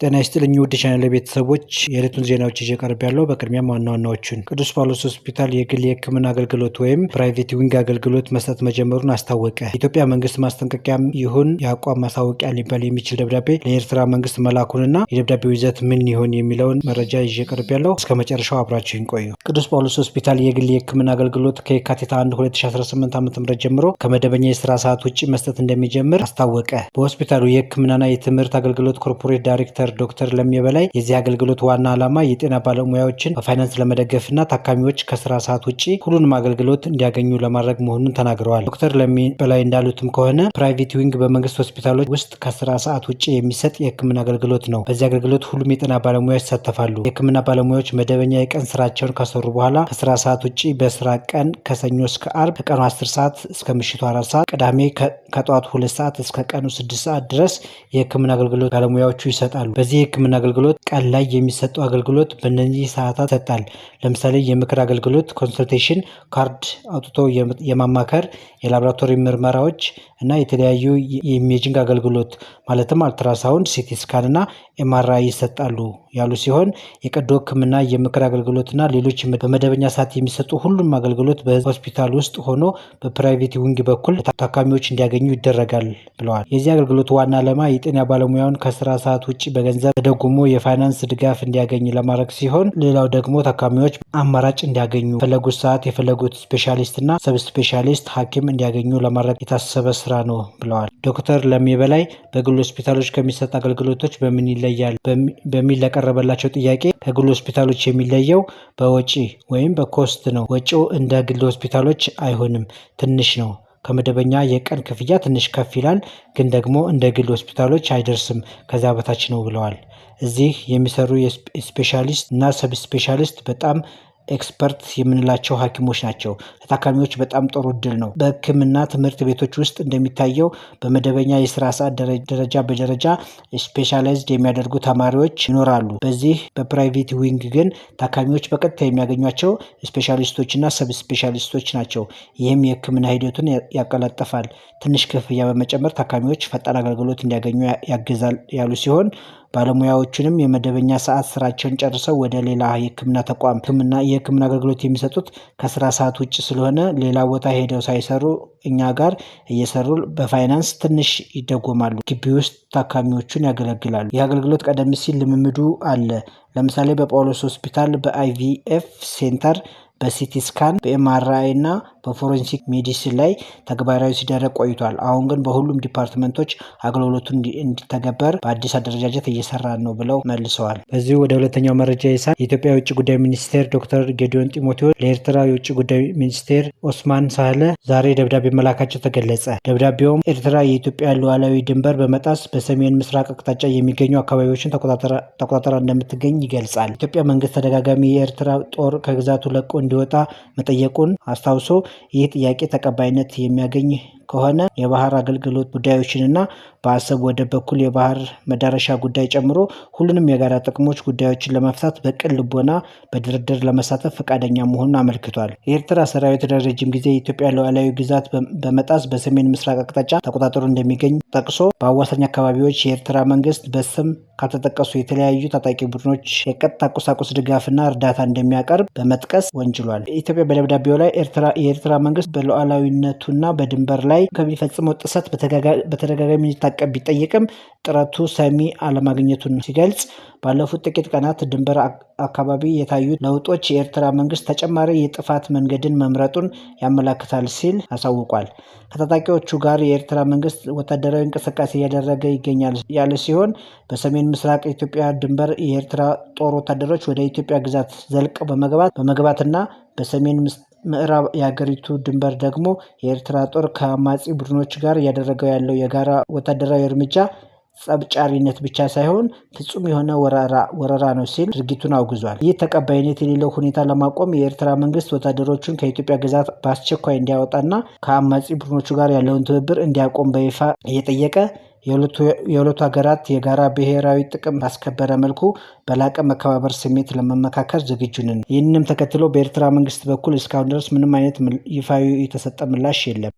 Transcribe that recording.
ጤና ይስጥልኝ ውድ ቻናል ቤተሰቦች የዕለቱን ዜናዎች ይዤ ቀርቤያለሁ። በቅድሚያም ዋና ዋናዎቹን ቅዱስ ጳውሎስ ሆስፒታል የግል የሕክምና አገልግሎት ወይም ፕራይቬት ዊንግ አገልግሎት መስጠት መጀመሩን አስታወቀ። የኢትዮጵያ መንግስት ማስጠንቀቂያም ይሁን የአቋም ማሳወቂያ ሊባል የሚችል ደብዳቤ ለኤርትራ መንግስት መላኩንና የደብዳቤው ይዘት ምን ይሆን የሚለውን መረጃ ይዤ ቀርቤያለሁ። እስከ መጨረሻው አብራችሁን ቆዩ። ቅዱስ ጳውሎስ ሆስፒታል የግል የሕክምና አገልግሎት ከየካቲት 1 2018 ዓ.ም ጀምሮ ከመደበኛ የስራ ሰዓት ውጭ መስጠት እንደሚጀምር አስታወቀ። በሆስፒታሉ የሕክምናና የትምህርት አገልግሎት ኮርፖሬት ዳይሬክተር ዶክተር ለሚ በላይ የዚህ አገልግሎት ዋና ዓላማ የጤና ባለሙያዎችን በፋይናንስ ለመደገፍና ታካሚዎች ከስራ ሰዓት ውጪ ሁሉንም አገልግሎት እንዲያገኙ ለማድረግ መሆኑን ተናግረዋል። ዶክተር ለሚ በላይ እንዳሉትም ከሆነ ፕራይቬት ዊንግ በመንግስት ሆስፒታሎች ውስጥ ከስራ ሰዓት ውጪ የሚሰጥ የህክምና አገልግሎት ነው። በዚህ አገልግሎት ሁሉም የጤና ባለሙያዎች ይሳተፋሉ። የህክምና ባለሙያዎች መደበኛ የቀን ስራቸውን ከሰሩ በኋላ ከስራ ሰዓት ውጪ በስራ ቀን ከሰኞ እስከ አርብ ከቀኑ 10 ሰዓት እስከ ምሽቱ 4 ሰዓት፣ ቅዳሜ ከጠዋቱ 2 ሰዓት እስከ ቀኑ 6 ሰዓት ድረስ የህክምና አገልግሎት ባለሙያዎቹ ይሰጣሉ። በዚህ የህክምና አገልግሎት ቀን ላይ የሚሰጠው አገልግሎት በእነዚህ ሰዓታት ይሰጣል። ለምሳሌ የምክር አገልግሎት፣ ኮንሰልቴሽን፣ ካርድ አውጥቶ የማማከር፣ የላቦራቶሪ ምርመራዎች እና የተለያዩ የኢሜጂንግ አገልግሎት ማለትም አልትራሳውንድ፣ ሲቲ ስካን እና ኤምአርአይ ይሰጣሉ ያሉ ሲሆን የቀዶ ህክምና፣ የምክር አገልግሎትና ሌሎች በመደበኛ ሰዓት የሚሰጡ ሁሉም አገልግሎት በሆስፒታል ውስጥ ሆኖ በፕራይቬት ዊንግ በኩል ታካሚዎች እንዲያገኙ ይደረጋል ብለዋል። የዚህ አገልግሎት ዋና ዓላማ የጤና ባለሙያውን ከስራ ሰዓት ውጭ በገንዘብ ተደጉሞ የፋይናንስ ድጋፍ እንዲያገኝ ለማድረግ ሲሆን፣ ሌላው ደግሞ ታካሚዎች አማራጭ እንዲያገኙ የፈለጉት ሰዓት የፈለጉት ስፔሻሊስት እና ሰብ ስፔሻሊስት ሐኪም እንዲያገኙ ለማድረግ የታሰበ ስራ ነው ብለዋል። ዶክተር ለሚ በላይ በግል ሆስፒታሎች ከሚሰጥ አገልግሎቶች በምን ይለያል በሚል ለቀረበላቸው ጥያቄ ከግል ሆስፒታሎች የሚለየው በወጪ ወይም በኮስት ነው። ወጪው እንደ ግል ሆስፒታሎች አይሆንም፣ ትንሽ ነው። ከመደበኛ የቀን ክፍያ ትንሽ ከፍ ይላል፣ ግን ደግሞ እንደ ግል ሆስፒታሎች አይደርስም፣ ከዛ በታች ነው ብለዋል። እዚህ የሚሰሩ የስፔሻሊስት እና ሰብ ስፔሻሊስት በጣም ኤክስፐርት የምንላቸው ሐኪሞች ናቸው። ለታካሚዎች በጣም ጥሩ እድል ነው። በህክምና ትምህርት ቤቶች ውስጥ እንደሚታየው በመደበኛ የስራ ሰዓት ደረጃ በደረጃ ስፔሻላይዝድ የሚያደርጉ ተማሪዎች ይኖራሉ። በዚህ በፕራይቬት ዊንግ ግን ታካሚዎች በቀጥታ የሚያገኟቸው ስፔሻሊስቶችና ሰብ ስፔሻሊስቶች ናቸው። ይህም የህክምና ሂደቱን ያቀላጥፋል። ትንሽ ክፍያ በመጨመር ታካሚዎች ፈጣን አገልግሎት እንዲያገኙ ያግዛል ያሉ ሲሆን ባለሙያዎቹንም የመደበኛ ሰዓት ስራቸውን ጨርሰው ወደ ሌላ የህክምና ተቋም የህክምና አገልግሎት የሚሰጡት ከስራ ሰዓት ውጭ ስለሆነ ሌላ ቦታ ሄደው ሳይሰሩ እኛ ጋር እየሰሩ በፋይናንስ ትንሽ ይደጎማሉ። ግቢ ውስጥ ታካሚዎቹን ያገለግላሉ። ይህ አገልግሎት ቀደም ሲል ልምምዱ አለ። ለምሳሌ በጳውሎስ ሆስፒታል በአይቪኤፍ ሴንተር በሲቲ ስካን፣ በኤምአርአይ እና በፎሬንሲክ ሜዲሲን ላይ ተግባራዊ ሲደረግ ቆይቷል። አሁን ግን በሁሉም ዲፓርትመንቶች አገልግሎቱን እንዲተገበር በአዲስ አደረጃጀት እየሰራን ነው ብለው መልሰዋል። በዚሁ ወደ ሁለተኛው መረጃ ይሳል። የኢትዮጵያ የውጭ ጉዳይ ሚኒስቴር ዶክተር ጌዲዮን ጢሞቴዎስ ለኤርትራ የውጭ ጉዳይ ሚኒስቴር ኦስማን ሳህለ ዛሬ ደብዳቤ መላካቸው ተገለጸ። ደብዳቤውም ኤርትራ የኢትዮጵያ ሉዓላዊ ድንበር በመጣስ በሰሜን ምስራቅ አቅጣጫ የሚገኙ አካባቢዎችን ተቆጣጠራ እንደምትገኝ ይገልጻል። ኢትዮጵያ መንግስት ተደጋጋሚ የኤርትራ ጦር ከግዛቱ ለቆ እንዲወጣ መጠየቁን አስታውሶ ይህ ጥያቄ ተቀባይነት የሚያገኝ ከሆነ የባህር አገልግሎት ጉዳዮችንና በአሰብ ወደብ በኩል የባህር መዳረሻ ጉዳይ ጨምሮ ሁሉንም የጋራ ጥቅሞች ጉዳዮችን ለመፍታት በቅን ልቦና በድርድር ለመሳተፍ ፈቃደኛ መሆኑን አመልክቷል። የኤርትራ ሰራዊት ለረጅም ጊዜ የኢትዮጵያ ሉዓላዊ ግዛት በመጣስ በሰሜን ምስራቅ አቅጣጫ ተቆጣጥሮ እንደሚገኝ ጠቅሶ በአዋሳኝ አካባቢዎች የኤርትራ መንግስት በስም ከተጠቀሱ የተለያዩ ታጣቂ ቡድኖች የቀጥታ ቁሳቁስ ድጋፍና እርዳታ እንደሚያቀርብ በመጥቀስ ወንጅሏል። ኢትዮጵያ በደብዳቤው ላይ የኤርትራ መንግስት በሉዓላዊነቱና በድንበር ላይ ከሚፈጽመው ጥሰት በተደጋጋሚ እንዲታቀብ ቢጠይቅም ጥረቱ ሰሚ አለማግኘቱን ሲገልጽ ባለፉት ጥቂት ቀናት ድንበር አካባቢ የታዩት ለውጦች የኤርትራ መንግስት ተጨማሪ የጥፋት መንገድን መምረጡን ያመላክታል ሲል አሳውቋል። ከታጣቂዎቹ ጋር የኤርትራ መንግስት ወታደራዊ እንቅስቃሴ እያደረገ ይገኛል ያለ ሲሆን በሰሜን ምስራቅ ኢትዮጵያ ድንበር የኤርትራ ጦር ወታደሮች ወደ ኢትዮጵያ ግዛት ዘልቀው በመግባትና በሰሜን ምዕራብ የሀገሪቱ ድንበር ደግሞ የኤርትራ ጦር ከአማጺ ቡድኖች ጋር እያደረገው ያለው የጋራ ወታደራዊ እርምጃ ጸብጫሪነት ብቻ ሳይሆን ፍጹም የሆነ ወረራ ነው ሲል ድርጊቱን አውግዟል። ይህ ተቀባይነት የሌለው ሁኔታ ለማቆም የኤርትራ መንግስት ወታደሮቹን ከኢትዮጵያ ግዛት በአስቸኳይ እንዲያወጣና ከአማጺ ቡድኖቹ ጋር ያለውን ትብብር እንዲያቆም በይፋ እየጠየቀ የሁለቱ ሀገራት የጋራ ብሔራዊ ጥቅም ባስከበረ መልኩ በላቀ መከባበር ስሜት ለመመካከር ዝግጁ ነን። ይህንንም ተከትሎ በኤርትራ መንግስት በኩል እስካሁን ድረስ ምንም አይነት ይፋዊ የተሰጠ ምላሽ የለም።